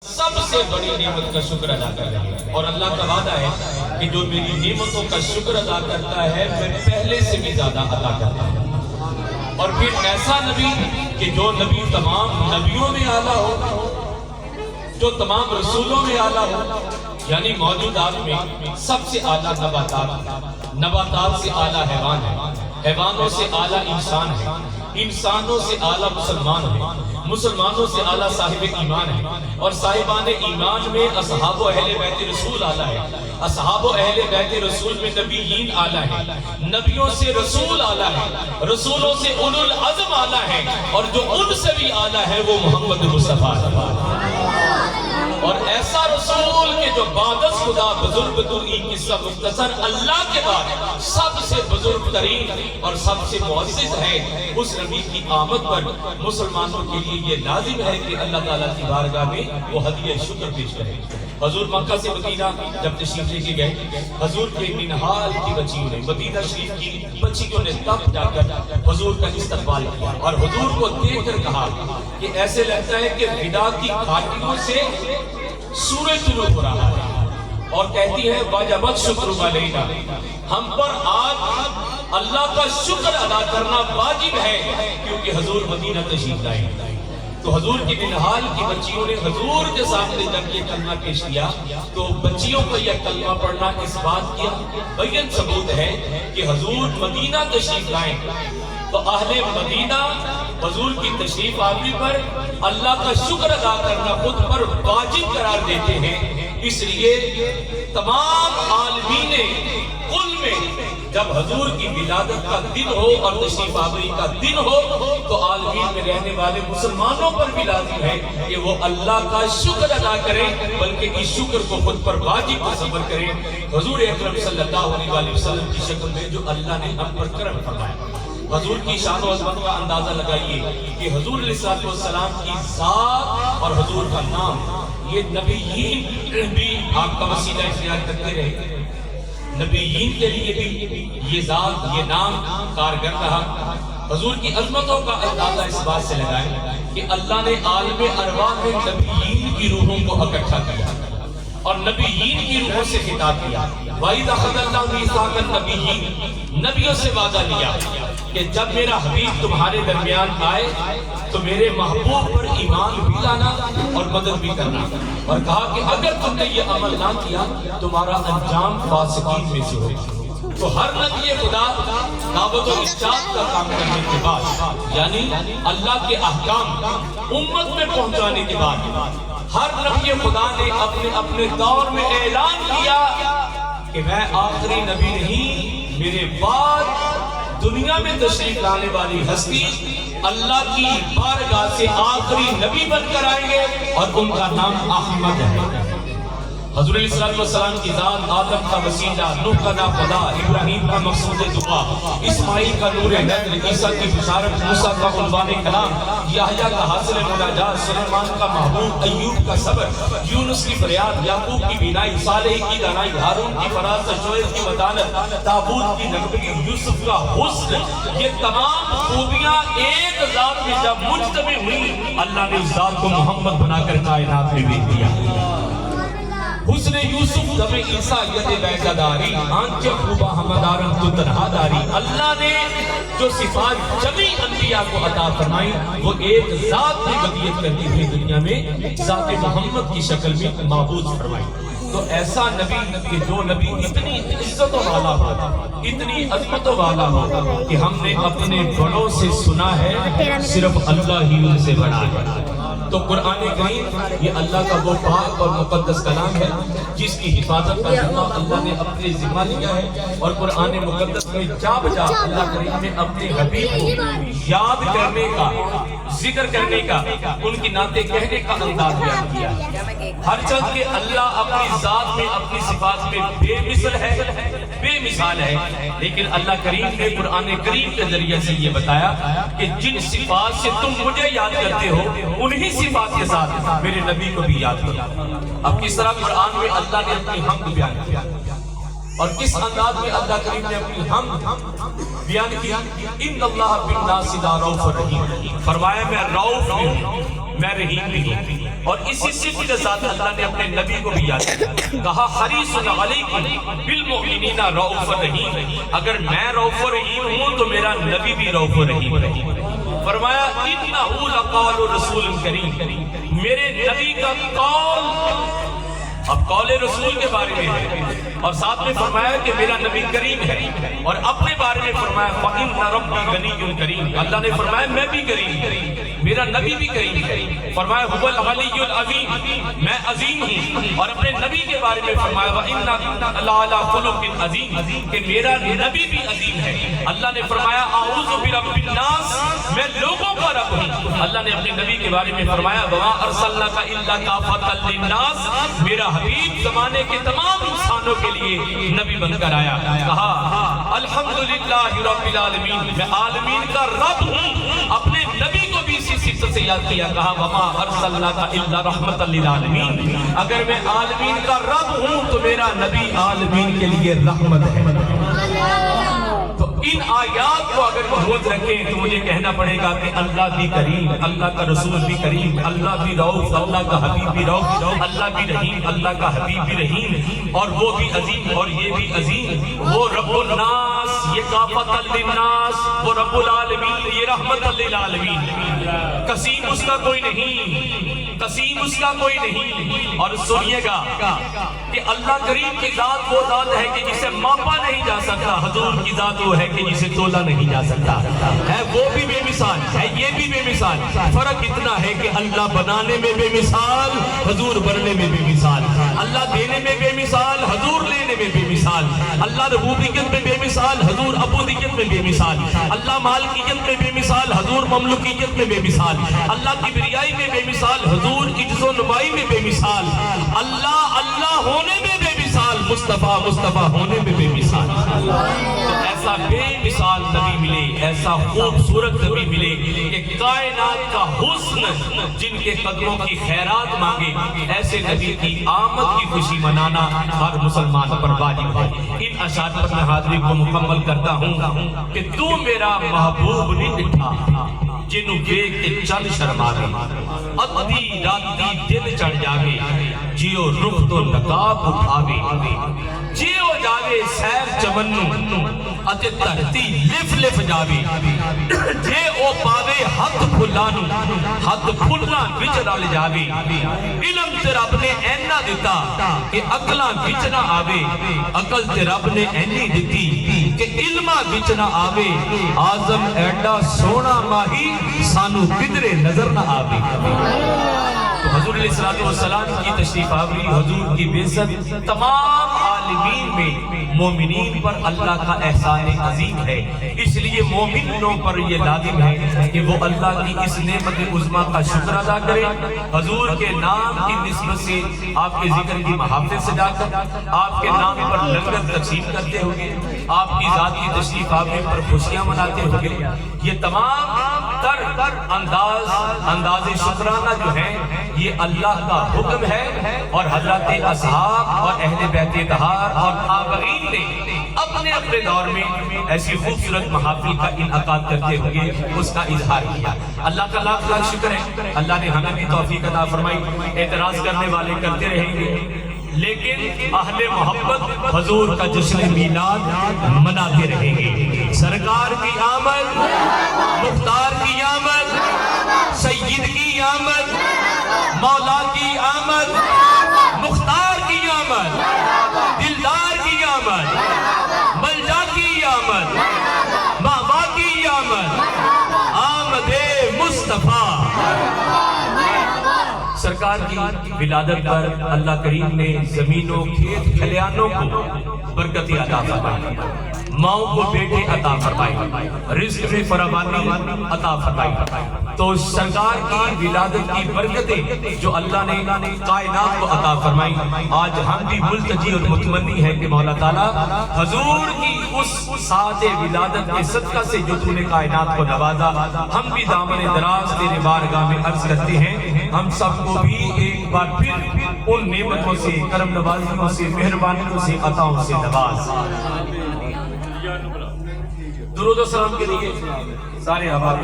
سب سے بڑی نعمت کا شکر ادا کر رہے ہیں، اور اللہ کا وعدہ ہے کہ جو میری نعمتوں کا شکر ادا کرتا ہے میں پہلے سے بھی زیادہ ادا کرتا ہوں۔ اور پھر ایسا نبی کہ جو نبی تمام نبیوں میں اعلیٰ ہو، جو تمام رسولوں میں اعلیٰ ہو، یعنی موجودات میں سب سے اعلیٰ نباتات سے اعلیٰ حیوان ہے، حیوانوں سے اعلیٰ انسان ہے، انسانوں سے اعلیٰ مسلمان ہے، مسلمانوں سے اعلیٰ صاحب ایمان ہے، اور صاحبان ایمان میں اصحاب و اہل بیت رسول اعلیٰ ہے، اصحاب و اہل بیت رسول میں نبیین اعلیٰ ہے، نبیوں سے رسول اعلیٰ ہے، رسولوں سے اولو العزم اعلیٰ ہے، اور جو ان سے بھی اعلیٰ ہے وہ محمد مصطفیٰ ہے۔ اور ایسا رسول کہ جو بعد از خدا بزرگ ترین قصہ مختصر اللہ کے بعد سب سے بزرگ ترین اور سب سے معزز ہے، اس نبی کی آمد پر مسلمانوں کے لیے یہ لازم ہے کہ اللہ تعالیٰ کی بارگاہ میں وہ ہدیہ شکر پیش کرے۔ حضور مکہ سے مدینہ جب تشریف لے کے گئے، حضور کے ننہال کی بچیوں نے، مدینہ شریف کی بچیوں نے تب جا کر حضور کا استقبال کیا، اور حضور کو دیکھ کر کہا کہ ایسے لگتا ہے کہ فدا کی گھاٹیوں سے سورج طلوع ہو رہا ہے، اور کہتی ہے واجبت شکر علینا، ہم پر آج اللہ کا شکر ادا کرنا واجب ہے کیونکہ حضور مدینہ تشریف لائے۔ تو حضور کی ننہال کی بچیوں نے حضور کے سامنے جب یہ کلمہ پیش کیا تو بچیوں کو یہ کلمہ پڑھنا اس بات کی بین ثبوت ہے کہ حضور مدینہ تشریف لائے، تو اہل مدینہ حضور کی تشریف آوری پر اللہ کا شکر ادا کرنا خود پر واجب قرار دیتے ہیں۔ اس لیے تمام عالمین کل میں جب حضور کی ولادت کا دن ہو اور تشریف آوری کا دن ہو تو عالمین میں رہنے والے مسلمانوں پر بھی لازم ہے کہ وہ اللہ کا شکر ادا کریں، بلکہ اس شکر کو خود پر واجب تصور کریں۔ حضور اکرم صلی اللہ علیہ وسلم کی شکل میں جو اللہ نے ہم پر کرم فرمایا، حضور کی شان و عظمت کا اندازہ لگائیے کہ حضور علیہ السلام کی ذات اور حضور کا نام، یہ نبیین بھی آپ کا وسیلہ اختیار کرتے رہے، نبیین کے لیے بھی یہ ذات یہ نام کارگر رہا۔ حضور کی عظمتوں کا اندازہ اس بات سے لگائیں کہ اللہ نے عالم ارواح میں نبیین کی روحوں کو اکٹھا کیا اور نبیین کی روحوں سے خطاب کیا۔ وَإِذْ أَخَذَ اللَّهُ مِيثَاقَ النَّبِيِّينَ، نبیوں سے وعدہ لیا کہ جب میرا حبیب تمہارے درمیان آئے تو میرے محبوب پر ایمان بھی لانا اور مدد بھی کرنا، اور کہا کہ اگر تم نے یہ عمل نہ کیا تمہارا انجام فاسقین میں سے ہوگا۔ تو ہر نبی خدا دعوت و ارشاد کا کام کرنے کے بعد، یعنی اللہ کے احکام امت میں پہنچانے کے بعد، ہر نبی خدا نے اپنے اپنے دور میں اعلان کیا کہ میں آخری نبی نہیں، میرے بعد دنیا میں تشریف لانے والی ہستی اللہ کی بارگاہ سے آخری نبی بن کر آئیں گے، اور ان کا نام احمد ہے۔ حضور علیہ السلام کی ذات، آدم کا وسیلہ، نوح کا ناپیدا، ابراہیم کا مقصود دعا، اسماعیل کا نور نظر، عیسیٰ کی بشارت، موسیٰ کا عنوان کلام، یحییٰ کا حاصل مناجات، سلیمان کا محبوب، ایوب کا صبر، یونس کی فریاد، یعقوب کی بینائی، صالح کی دانائی، ہارون کی فراست، شعیب کی متانت، داؤد کی نبوی، یوسف کا حسن، یہ تمام خوبیاں ایک ذات میں جب مجتمع ہوئی اللہ نے اس ذات کو محمد بنا کر کائنات میں بھیج دیا۔ حسن یوسف دم عیسیٰ ید بیضہ داری، آنچ خوبہ ہمدارم تو تنہا داری۔ اللہ نے جو صفات جمی انبیاء کو عطا فرمائی وہ ایک ذات کی بدیت کرتی ہوئی دنیا میں ذات محمد کی شکل میں معبود فرمائی۔ تو ایسا نبی کہ جو نبی اتنی عزتوں والا ہو، اتنی عظمتوں والا ہو کہ ہم نے اپنے بڑوں سے سنا ہے صرف اللہ ہی ان سے بڑا ہے۔ تو قرآن کریم یہ اللہ کا وہ پاک اور مقدس کلام ہے جس کی حفاظت کا ذمہ اللہ نے اپنے ذمہ لیا ہے، اور قرآن مقدس میں جا بجا اللہ کریم نے اپنے حبیب کو یاد کرنے کا، ذکر کرنے کا، ان کی نعتیں کہنے کا انداز بیان کیا۔ ہر چند کہ اللہ اپنی ذات میں اپنی صفات میں بے مثل ہے، بے مثال ہے، لیکن اللہ کریم نے قرآن کریم کے ذریعے سے یہ بتایا کہ جن صفات سے تم مجھے یاد کرتے ہو انہی صفات کے ساتھ میرے نبی کو بھی یاد کرو۔ اب کس طرح قرآن میں اللہ نے اپنی حمد بیان کیا اور کس انداز میں اللہ کریم نے اپنی حمد بیان کیا۔ ان اللہ بالناس لرؤوف رحیم، فرمایا میں رؤوف ہوں، میں رحیم بھی ہوں۔ اور اسی صفت کے ساتھ اللہ نے اپنے نبی کو بھی یاد کیا، کہا حریص علیکم بالمؤمنین رؤوف رحیم، اگر میں رؤوف رحیم ہوں تو میرا نبی بھی رؤوف رحیم ہے۔ فرمایا انہ لقول رسول کریم، میرے نبی کا قول، اب قول رسول کے بارے میں ہے، اور ساتھ میں فرمایا کہ میرا نبی کریم ہے، اور اپنے بارے میں فرمایا فَإِنَّ رَبِّي غَنِيٌّ کریم، اللہ نے فرمایا میں بھی کریم، میرا نبی بھی کریم ہے، فرمایا هُوَ الْعَلِيُّ الْعَظِيمُ، میں عظیم ہوں، اور اپنے نبی کے بارے میں فرمایا وَإِنَّ لَعَلَىٰ خُلُقٍ عَظِيمٍ، کہ میرا نبی بھی عظیم ہے۔ اللہ نے فرمایا اعوذ برب الناس، میں لوگوں کا رب ہوں۔ اللہ نے اپنے نبی کے بارے میں فرمایا وَمَا أَرْسَلْنَاكَ إِلَّا كَافَةً لِلنَّاسِ، میرا حبیب زمانے کے تمام انسانوں کے لیے نبی بن کر آیا۔ کہا الحمدللہ رب العالمین، میں عالمین کا رب ہوں، اپنے نبی کو بھی اسی صفت سے یاد کیا، کہا وما ارسلناک الا رحمۃ للعالمین، اگر میں عالمین کا رب ہوں تو میرا نبی عالمین کے لیے رحمت ہے۔ تو ان آیات کو اگر محمود رکھیں تو مجھے کہنا پڑے گا کہ اللہ بھی کریم، اللہ کا رسول بھی کریم، اللہ بھی رؤوف، اللہ کا حبیب بھی رؤوف، اللہ بھی رحیم، اللہ کا حبیب بھی رحیم، اور وہ بھی عظیم اور یہ بھی عظیم، وہ رب الناس، یہ کافۃ للناس، وہ رب العالمین، یہ رحمت للعالمین، قسیم اس کا کوئی نہیں، قسیم اس کا کوئی نہیں۔ اور سنیے گا کہ اللہ کریم کی ذات وہ ذات ہے کہ جسے ماپا نہیں جا سکتا، حضور کی ذات وہ ہے کہ جسے تولا نہیں جا سکتا، ہے وہ بھی بے مثال ہے، یہ بھی بے مثال، فرق اتنا ہے کہ اللہ بنانے میں بے مثال، حضور بننے میں بے مثال، اللہ دینے میں بے مثال، حضور لینے میں بے مثال، اللہ ربوبیت میں بے مثال، حضور عبودیت میں بے مثال، اللہ مالکیت میں بے مثال، حضور مملوکیت میں بے مثال، اللہ کبریائی میں بے مثال، حضور عجز و نمائی میں بے مثال، اللہ اللہ ہونے میں بے مثال، مصطفیٰ مصطفیٰ ہونے میں بے مثال۔ تو ایسا بے مثال نبی ملے، ایسا خوبصورت نبی ملے کہ کائنات کا حسن جن کے قدموں کی خیرات مانگے، ایسے نبی کی آمد کی خوشی منانا ہر مسلمان پر واجب ہے۔ ان اشعار پر میں حاضری کو مکمل کرتا ہوں کہ تو میرا محبوب نہیں ڈٹھا، جنوں دیکھ کے چل شرماوے، ادھی راتی دل چڑھ جاوے، جیو رخ تو نقاب اٹھاوے، جیو جاوے سیر چمنو اتے دھرتی لف لف جاوے، جے او پاوے ہاتھ پھلانو ہاتھ پھلنا وچ رل جاوے، علم تے رب نے اینا دیتا کہ عقلاں وچ نہ آوے، عقل تے رب نے اینی دتی کہ علماں وچ نہ آوے، آزم ایڈا سونا ماہی سانو کدرے نظر نہ آوے۔ تو حضور علیہ السلام کی تشریف آوری، حضور کی بعثت تمام عالمین میں مومنین پر اللہ کا احسان عظیم ہے، اس لیے مومنوں پر یہ لازم ہے کہ وہ اللہ کی اس نعمت عظمیٰ کا شکر ادا کریں، حضور کے نام کی نسبت سے آپ کے ذکر کی محافل سجا کر، آپ کے نام پر لنگر تقسیم کرتے ہوئے، آپ کی ذات کی تشریف آوری پر خوشیاں مناتے ہوئے، یہ تمام تر انداز شکرانہ جو ہے یہ اللہ کا حکم ہے، اور حضرات اصحاب اور اہل بیت طہار اور تابعین نے اپنے اپنے دور میں ایسی خوبصورت محافل کا انعقاد کرتے ہوئے اس کا اظہار کیا۔ اللہ کا لاکھ لاکھ شکر ہے، اللہ نے ہمیں بھی توفیق عطا فرمائی، اعتراض کرنے والے کرتے رہیں گے، لیکن اہل محبت حضور کا جشن میلاد مناتے رہیں گے۔ سرکار کی آمد، مختار کی آمد، سید کی آمد، مولا کی آمد، مختار کی آمد، دلدار کی آمد، ملجا کی آمد، ماما کی آمد، آمد مصطفیٰ۔ سرکار کی ولادت پر اللہ کریم نے زمینوں کھیت کھلیانوں کو برکتی عطا فرمائی، ماؤں کو بیٹے عطا فرمائی، رزق میں فراوانی عطا فرمائی۔ تو سرکار کی ولادت کی برکتیں جو اللہ نے کائنات کو عطا فرمائی، آج ہم بھی ملتجی اور متمنی ہے کہ مولا تعالیٰ حضور کی اس ساعت ولادت کے صدقہ سے جو تو نے کائنات کو نوازا، ہم بھی دامن دراز تیرے بارگاہ میں عرض کرتے ہیں، ہم سب کو بھی ایک بار پھر ان نعمتوں سے، کرم نوازیوں سے، مہربانیوں سے، عطاؤں سے نواز۔ درود و سلام کے لیے سارے آباد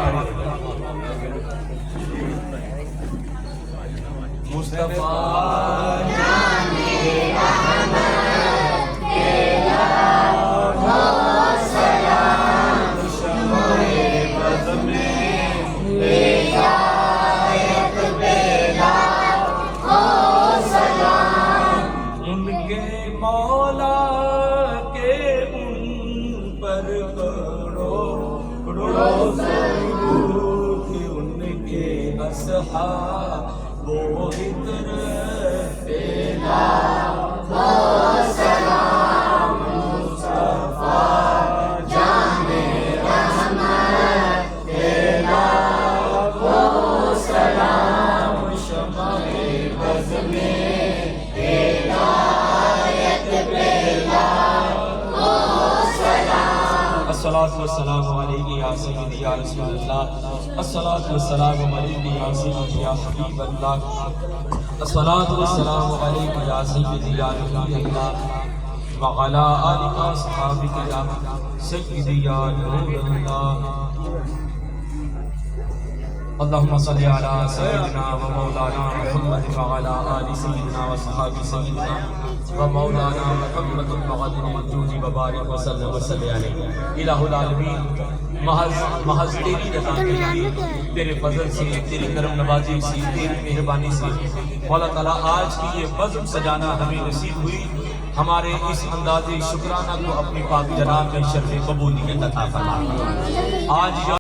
مصطفیٰ وہ ذکر پیلا سلام مصطفیٰ جان رحمت پیلا سلام شمع بز میں ہدایت پیلا الصلاۃ والسلام علیک یا سیدی یا رسول اللہ الصلاۃ والسلام علیک یا سیدی یا حبیب اللہ الصلاۃ والسلام علیک یا سیدی یا نبی اللہ وعلی آلک اصحابک یا سیدی یا نور اللہ اللهم صل على سيدنا ومولانا محمد وعلى آل سيدنا وصحاب سيدنا ومولانا محمد المعظم الجود وبارك وسلم علیہ الہ العالمین محض تیری رضا کے لیے تیرے فضل سے تیری کرم نوازی سے تیری مہربانی سے مولا تعالیٰ آج کی یہ بزم سجانا ہمیں نصیب ہوئی ہمارے اس انداز شکرانہ کو اپنی پاک جناب میں شرف قبولیت عطا فرما آج